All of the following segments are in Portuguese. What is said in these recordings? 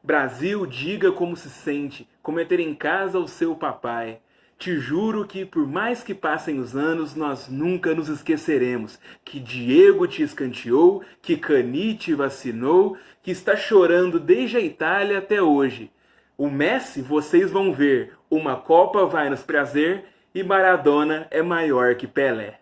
Brasil, diga como se sente, como é ter em casa o seu papai. Te juro que, por mais que passem os anos, nós nunca nos esqueceremos que Diego te escanteou, que Cani te vacinou, que está chorando desde a Itália até hoje. O Messi, vocês vão ver, uma Copa vai nos prazer e Maradona é maior que Pelé.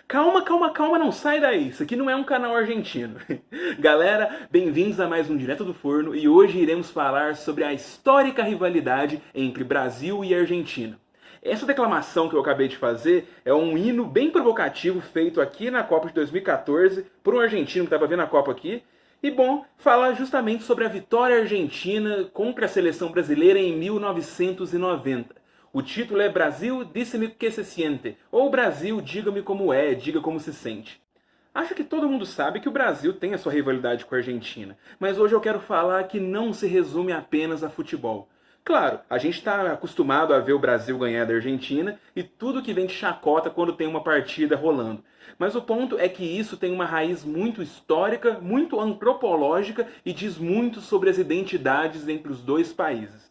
Calma, calma, calma, não sai daí. Isso aqui não é um canal argentino. Galera, bem-vindos a mais um Direto do Forno e hoje iremos falar sobre a histórica rivalidade entre Brasil e Argentina. Essa declamação que eu acabei de fazer é um hino bem provocativo feito aqui na Copa de 2014 por um argentino que estava vendo a Copa aqui. E bom, fala justamente sobre a vitória argentina contra a seleção brasileira em 1990. O título é Brasil, disse-me que se siente, ou Brasil, diga-me como é, diga como se sente. Acho que todo mundo sabe que o Brasil tem a sua rivalidade com a Argentina, mas hoje eu quero falar que não se resume apenas a futebol. Claro, a gente está acostumado a ver o Brasil ganhar da Argentina e tudo que vem de chacota quando tem uma partida rolando. Mas o ponto é que isso tem uma raiz muito histórica, muito antropológica e diz muito sobre as identidades entre os dois países.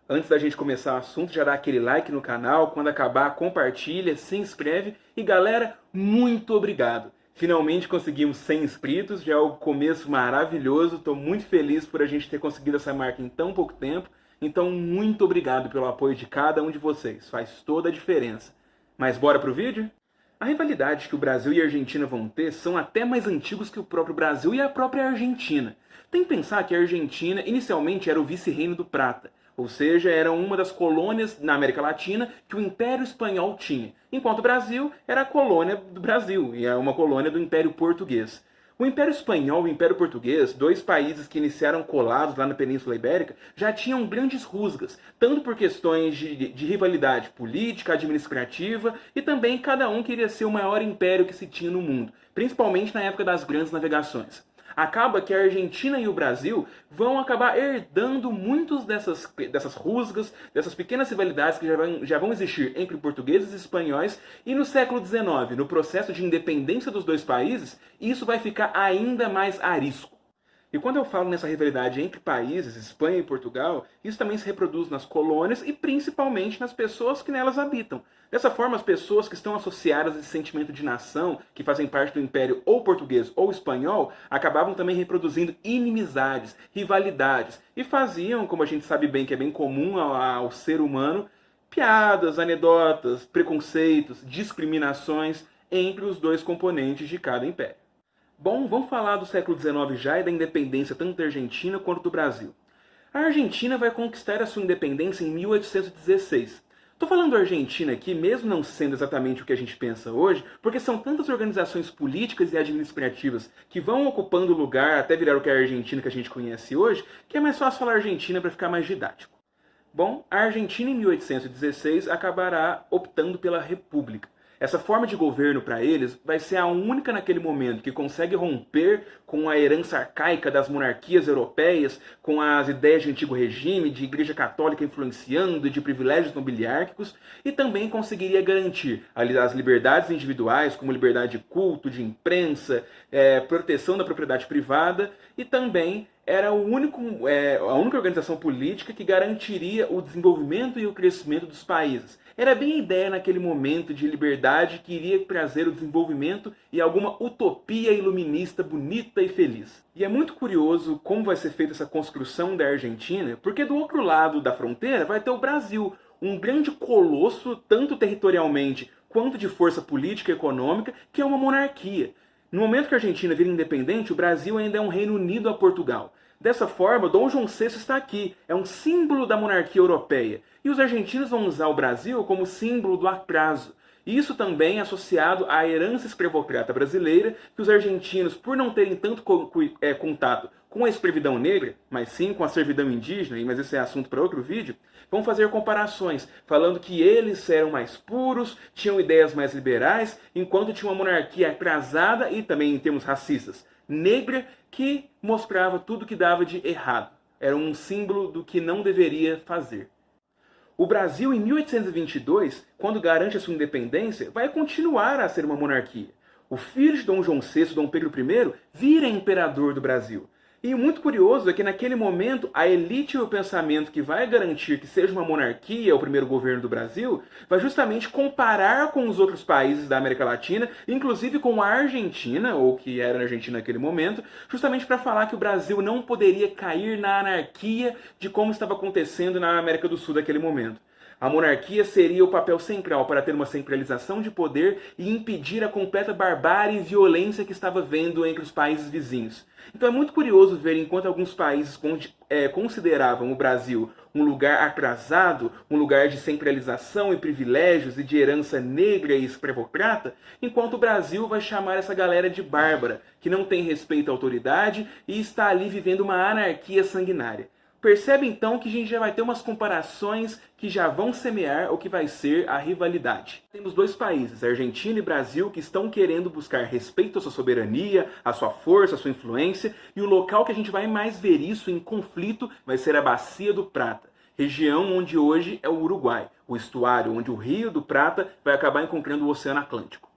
Antes da gente começar o assunto, já dá aquele like no canal, quando acabar compartilha, se inscreve e galera, muito obrigado! Finalmente conseguimos 100 inscritos, já é um começo maravilhoso, estou muito feliz por a gente ter conseguido essa marca em tão pouco tempo, então muito obrigado pelo apoio de cada um de vocês, faz toda a diferença. Mas bora pro vídeo? A rivalidade que o Brasil e a Argentina vão ter são até mais antigos que o próprio Brasil e a própria Argentina. Tem que pensar que a Argentina inicialmente era o vice-reino do Prata, ou seja, era uma das colônias na América Latina que o Império Espanhol tinha, enquanto o Brasil era a colônia do Brasil, e é uma colônia do Império Português. O Império Espanhol e o Império Português, dois países que iniciaram colados lá na Península Ibérica, já tinham grandes rusgas, tanto por questões de rivalidade política, administrativa, e também cada um queria ser o maior império que se tinha no mundo, principalmente na época das grandes navegações. Acaba que a Argentina e o Brasil vão acabar herdando muitas dessas rusgas, dessas pequenas rivalidades que já vão existir entre portugueses e espanhóis, e no século XIX, no processo de independência dos dois países, isso vai ficar ainda mais arisco. E quando eu falo nessa rivalidade entre países, Espanha e Portugal, isso também se reproduz nas colônias e principalmente nas pessoas que nelas habitam. Dessa forma, as pessoas que estão associadas a esse sentimento de nação, que fazem parte do império ou português ou espanhol, acabavam também reproduzindo inimizades, rivalidades, e faziam, como a gente sabe bem que é bem comum ao ser humano, piadas, anedotas, preconceitos, discriminações entre os dois componentes de cada império. Bom, vamos falar do século XIX já e da independência tanto da Argentina quanto do Brasil. A Argentina vai conquistar a sua independência em 1816. Estou falando da Argentina aqui, mesmo não sendo exatamente o que a gente pensa hoje, porque são tantas organizações políticas e administrativas que vão ocupando o lugar até virar o que é a Argentina que a gente conhece hoje, que é mais fácil falar Argentina para ficar mais didático. Bom, a Argentina em 1816 acabará optando pela República. Essa forma de governo para eles vai ser a única naquele momento que consegue romper com a herança arcaica das monarquias europeias, com as ideias de antigo regime, de igreja católica influenciando, de privilégios nobiliárquicos, e também conseguiria garantir as liberdades individuais, como liberdade de culto, de imprensa, proteção da propriedade privada, e também era a única organização política que garantiria o desenvolvimento e o crescimento dos países. Era bem a ideia naquele momento de liberdade que iria trazer o desenvolvimento e alguma utopia iluminista bonita e feliz. E é muito curioso como vai ser feita essa construção da Argentina, porque do outro lado da fronteira vai ter o Brasil, um grande colosso, tanto territorialmente quanto de força política e econômica, que é uma monarquia. No momento que a Argentina vira independente, o Brasil ainda é um reino unido a Portugal. Dessa forma, Dom João VI está aqui, é um símbolo da monarquia europeia. E os argentinos vão usar o Brasil como símbolo do atraso. Isso também é associado à herança escravocrata brasileira, que os argentinos, por não terem tanto contato com a escravidão negra, mas sim com a servidão indígena, mas esse é assunto para outro vídeo, vão fazer comparações, falando que eles eram mais puros, tinham ideias mais liberais, enquanto tinha uma monarquia atrasada e também em termos racistas, negra, que mostrava tudo que dava de errado. Era um símbolo do que não deveria fazer. O Brasil, em 1822, quando garante a sua independência, vai continuar a ser uma monarquia. O filho de Dom João VI, Dom Pedro I, vira imperador do Brasil. E muito curioso é que naquele momento a elite e o pensamento que vai garantir que seja uma monarquia o primeiro governo do Brasil vai justamente comparar com os outros países da América Latina, inclusive com a Argentina, ou que era a Argentina naquele momento, justamente para falar que o Brasil não poderia cair na anarquia de como estava acontecendo na América do Sul naquele momento. A monarquia seria o papel central para ter uma centralização de poder e impedir a completa barbárie e violência que estava vendo entre os países vizinhos. Então é muito curioso ver enquanto alguns países consideravam o Brasil um lugar atrasado, um lugar de centralização e privilégios e de herança negra e escravocrata, enquanto o Brasil vai chamar essa galera de bárbara, que não tem respeito à autoridade e está ali vivendo uma anarquia sanguinária. Percebe então que a gente já vai ter umas comparações que já vão semear o que vai ser a rivalidade. Temos dois países, Argentina e Brasil, que estão querendo buscar respeito à sua soberania, à sua força, à sua influência, e o local que a gente vai mais ver isso em conflito vai ser a Bacia do Prata, região onde hoje é o Uruguai, o estuário onde o Rio do Prata vai acabar encontrando o Oceano Atlântico.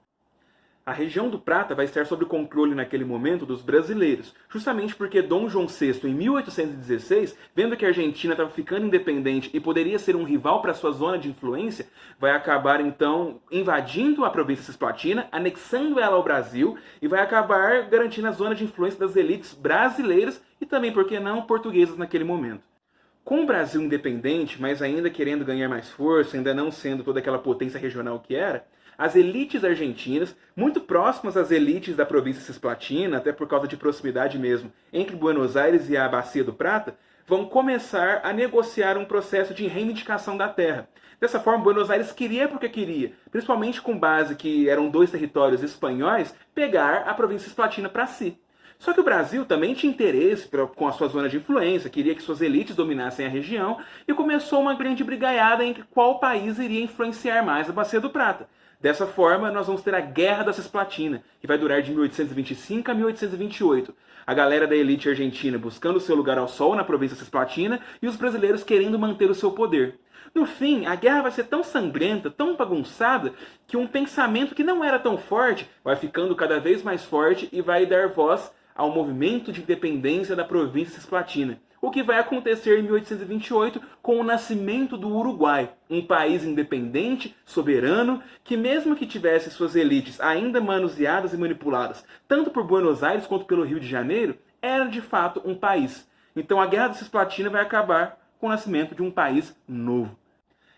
A região do Prata vai estar sob controle naquele momento dos brasileiros, justamente porque Dom João VI, em 1816, vendo que a Argentina estava ficando independente e poderia ser um rival para sua zona de influência, vai acabar então invadindo a província cisplatina, anexando ela ao Brasil e vai acabar garantindo a zona de influência das elites brasileiras e também, por que não, portuguesas naquele momento. Com o Brasil independente, mas ainda querendo ganhar mais força, ainda não sendo toda aquela potência regional que era, as elites argentinas, muito próximas às elites da província cisplatina, até por causa de proximidade mesmo, entre Buenos Aires e a Bacia do Prata, vão começar a negociar um processo de reivindicação da terra. Dessa forma, Buenos Aires queria porque queria, principalmente com base que eram dois territórios espanhóis, pegar a província cisplatina para si. Só que o Brasil também tinha interesse com a sua zona de influência, queria que suas elites dominassem a região, e começou uma grande brigaiada entre qual país iria influenciar mais a Bacia do Prata. Dessa forma, nós vamos ter a Guerra da Cisplatina, que vai durar de 1825 a 1828. A galera da elite argentina buscando seu lugar ao sol na província cisplatina e os brasileiros querendo manter o seu poder. No fim, a guerra vai ser tão sangrenta, tão bagunçada, que um pensamento que não era tão forte vai ficando cada vez mais forte e vai dar voz ao movimento de independência da província cisplatina. O que vai acontecer em 1828 com o nascimento do Uruguai, um país independente, soberano, que mesmo que tivesse suas elites ainda manuseadas e manipuladas, tanto por Buenos Aires quanto pelo Rio de Janeiro, era de fato um país. Então a Guerra da Cisplatina vai acabar com o nascimento de um país novo.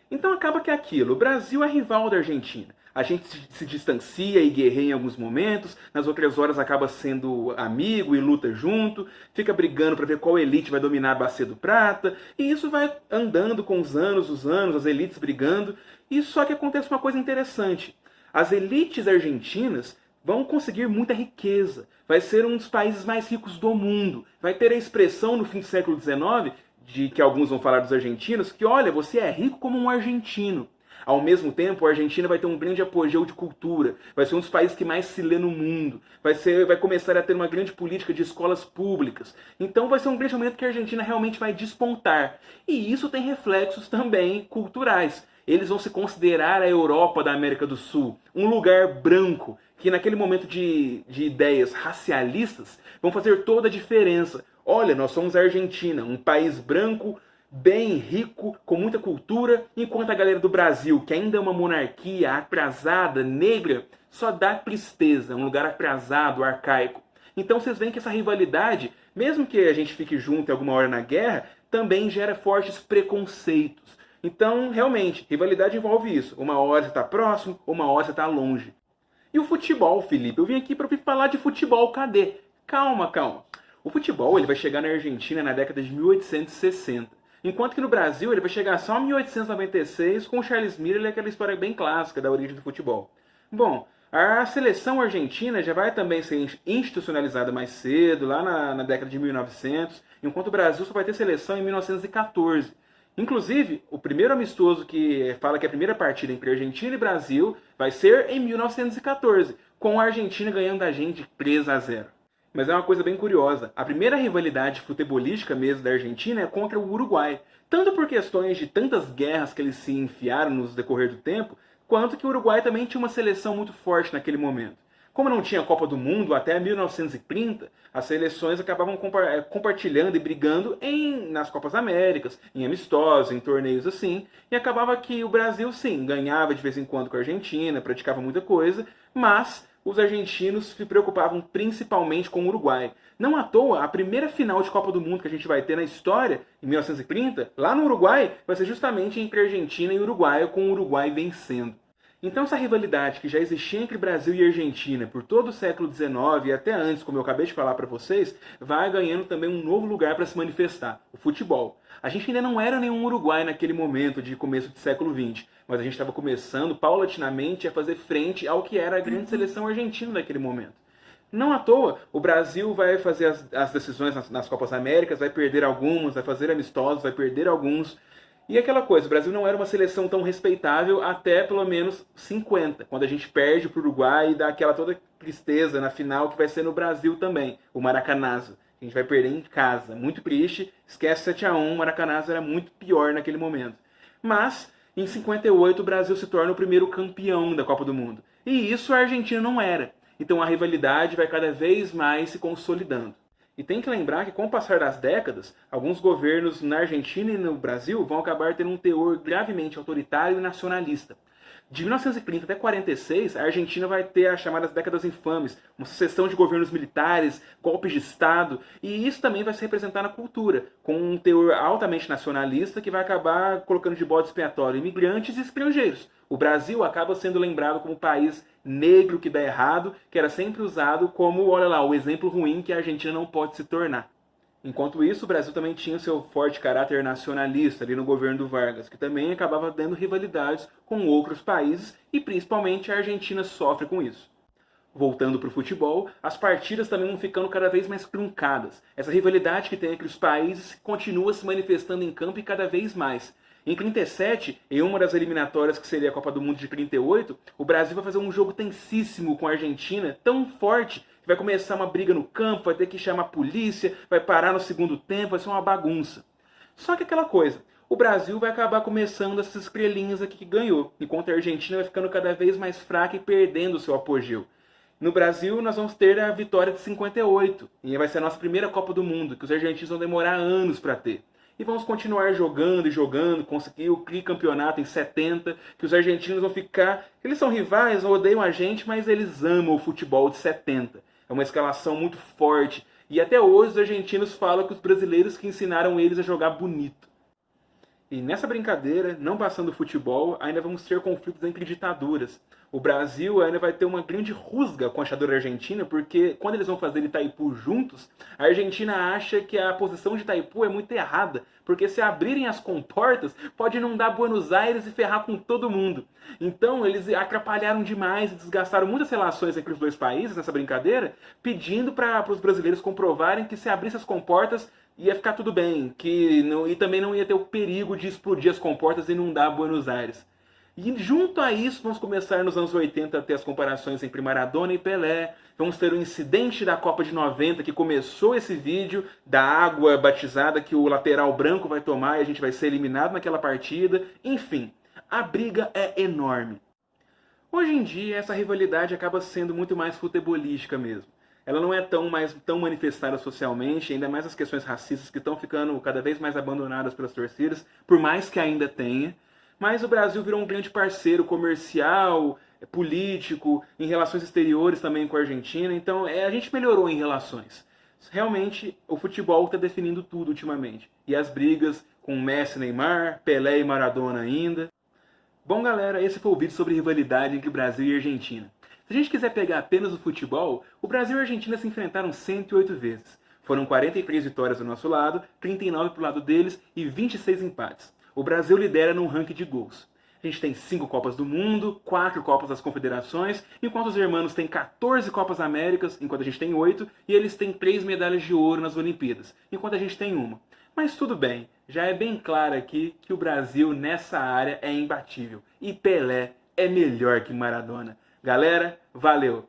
Então acaba que é aquilo, o Brasil é rival da Argentina. A gente se distancia e guerreia em alguns momentos, nas outras horas acaba sendo amigo e luta junto, fica brigando para ver qual elite vai dominar a Bacia do Prata, e isso vai andando com os anos, as elites brigando, e só que acontece uma coisa interessante. As elites argentinas vão conseguir muita riqueza, vai ser um dos países mais ricos do mundo, vai ter a expressão no fim do século XIX, de que alguns vão falar dos argentinos, que olha, você é rico como um argentino. Ao mesmo tempo, a Argentina vai ter um grande apogeu de cultura, vai ser um dos países que mais se lê no mundo, vai começar a ter uma grande política de escolas públicas. Então vai ser um grande momento que a Argentina realmente vai despontar. E isso tem reflexos também culturais. Eles vão se considerar a Europa da América do Sul, um lugar branco, que naquele momento de ideias racialistas vão fazer toda a diferença. Olha, nós somos a Argentina, um país branco, bem rico, com muita cultura, enquanto a galera do Brasil, que ainda é uma monarquia atrasada, negra, só dá tristeza, um lugar atrasado, arcaico. Então vocês veem que essa rivalidade, mesmo que a gente fique junto em alguma hora na guerra, também gera fortes preconceitos. Então, realmente, rivalidade envolve isso. Uma hora você está próximo, uma hora você está longe. E o futebol, Felipe? Eu vim aqui para falar de futebol, cadê? Calma, calma. O futebol ele vai chegar na Argentina na década de 1860. Enquanto que no Brasil ele vai chegar só em 1896 com o Charles Miller e aquela história bem clássica da origem do futebol. Bom, a seleção argentina já vai também ser institucionalizada mais cedo, lá na década de 1900, enquanto o Brasil só vai ter seleção em 1914. Inclusive, o primeiro amistoso que fala que a primeira partida entre Argentina e Brasil vai ser em 1914, com a Argentina ganhando da gente 3-0. Mas é uma coisa bem curiosa. A primeira rivalidade futebolística mesmo da Argentina é contra o Uruguai. Tanto por questões de tantas guerras que eles se enfiaram no decorrer do tempo, quanto que o Uruguai também tinha uma seleção muito forte naquele momento. Como não tinha Copa do Mundo até 1930, as seleções acabavam compartilhando e brigando nas Copas Américas, em amistosos, em torneios assim, e acabava que o Brasil, sim, ganhava de vez em quando com a Argentina, praticava muita coisa, mas os argentinos se preocupavam principalmente com o Uruguai. Não à toa, a primeira final de Copa do Mundo que a gente vai ter na história, em 1930, lá no Uruguai, vai ser justamente entre Argentina e Uruguai, com o Uruguai vencendo. Então essa rivalidade que já existia entre Brasil e Argentina por todo o século XIX e até antes, como eu acabei de falar para vocês, vai ganhando também um novo lugar para se manifestar, o futebol. A gente ainda não era nenhum Uruguai naquele momento de começo do século XX, mas a gente estava começando paulatinamente a fazer frente ao que era a grande seleção argentina naquele momento. Não à toa, o Brasil vai fazer as decisões nas Copas Américas, vai perder algumas, vai fazer amistosos, vai perder alguns. E aquela coisa, o Brasil não era uma seleção tão respeitável até pelo menos 50, quando a gente perde para o Uruguai e dá aquela toda tristeza na final que vai ser no Brasil também, o Maracanazo. A gente vai perder em casa, muito triste, esquece 7-1, o Maracanazo era muito pior naquele momento. Mas, em 58, o Brasil se torna o primeiro campeão da Copa do Mundo. E isso a Argentina não era. Então a rivalidade vai cada vez mais se consolidando. E tem que lembrar que com o passar das décadas, alguns governos na Argentina e no Brasil vão acabar tendo um teor gravemente autoritário e nacionalista. De 1930 até 46, a Argentina vai ter as chamadas décadas infames, uma sucessão de governos militares, golpes de Estado, e isso também vai se representar na cultura, com um teor altamente nacionalista que vai acabar colocando de bode expiatório imigrantes e estrangeiros. O Brasil acaba sendo lembrado como o país negro que dá errado, que era sempre usado como, olha lá, o exemplo ruim que a Argentina não pode se tornar. Enquanto isso, o Brasil também tinha seu forte caráter nacionalista ali no governo do Vargas, que também acabava dando rivalidades com outros países e principalmente a Argentina sofre com isso. Voltando para o futebol, as partidas também vão ficando cada vez mais truncadas. Essa rivalidade que tem entre os países continua se manifestando em campo e cada vez mais. Em 37, em uma das eliminatórias que seria a Copa do Mundo de 38, o Brasil vai fazer um jogo tensíssimo com a Argentina, tão forte que vai começar uma briga no campo, vai ter que chamar a polícia, vai parar no segundo tempo, vai ser uma bagunça. Só que aquela coisa, o Brasil vai acabar começando essas estrelinhas aqui que ganhou, enquanto a Argentina vai ficando cada vez mais fraca e perdendo o seu apogeu. No Brasil, nós vamos ter a vitória de 58, e vai ser a nossa primeira Copa do Mundo, que os argentinos vão demorar anos para ter. E vamos continuar jogando e jogando, conseguir o tricampeonato em 70, que os argentinos vão ficar... Eles são rivais, odeiam a gente, mas eles amam o futebol de 70. É uma escalação muito forte. E até hoje os argentinos falam que os brasileiros que ensinaram eles a jogar bonito. E nessa brincadeira, não passando futebol, ainda vamos ter conflitos entre ditaduras. O Brasil ainda vai ter uma grande rusga com a ditadura argentina, porque quando eles vão fazer Itaipu juntos, a Argentina acha que a posição de Itaipu é muito errada, porque se abrirem as comportas, pode inundar Buenos Aires e ferrar com todo mundo. Então eles atrapalharam demais e desgastaram muitas relações entre os dois países nessa brincadeira, pedindo para os brasileiros comprovarem que se abrissem as comportas, ia ficar tudo bem, e também não ia ter o perigo de explodir as comportas e inundar Buenos Aires. E junto a isso, vamos começar nos anos 80 a ter as comparações entre Maradona e Pelé. Vamos ter o incidente da Copa de 90, que começou esse vídeo, da água batizada que o lateral branco vai tomar e a gente vai ser eliminado naquela partida. Enfim, a briga é enorme. Hoje em dia, essa rivalidade acaba sendo muito mais futebolística mesmo. Ela não é tão manifestada socialmente, ainda mais as questões racistas que estão ficando cada vez mais abandonadas pelas torcidas, por mais que ainda tenha. Mas o Brasil virou um grande parceiro comercial, político, em relações exteriores também com a Argentina, então a gente melhorou em relações. Realmente, o futebol está definindo tudo ultimamente. E as brigas com Messi, Neymar, Pelé e Maradona ainda. Bom, galera, esse foi o vídeo sobre rivalidade entre Brasil e Argentina. Se a gente quiser pegar apenas o futebol, o Brasil e a Argentina se enfrentaram 108 vezes. Foram 43 vitórias do nosso lado, 39 pro lado deles e 26 empates. O Brasil lidera no ranking de gols. A gente tem 5 Copas do Mundo, 4 Copas das Confederações, enquanto os irmãos têm 14 Copas Américas, enquanto a gente tem 8, e eles têm 3 medalhas de ouro nas Olimpíadas, enquanto a gente tem uma. Mas tudo bem, já é bem claro aqui que o Brasil nessa área é imbatível. E Pelé é melhor que Maradona. Galera, valeu!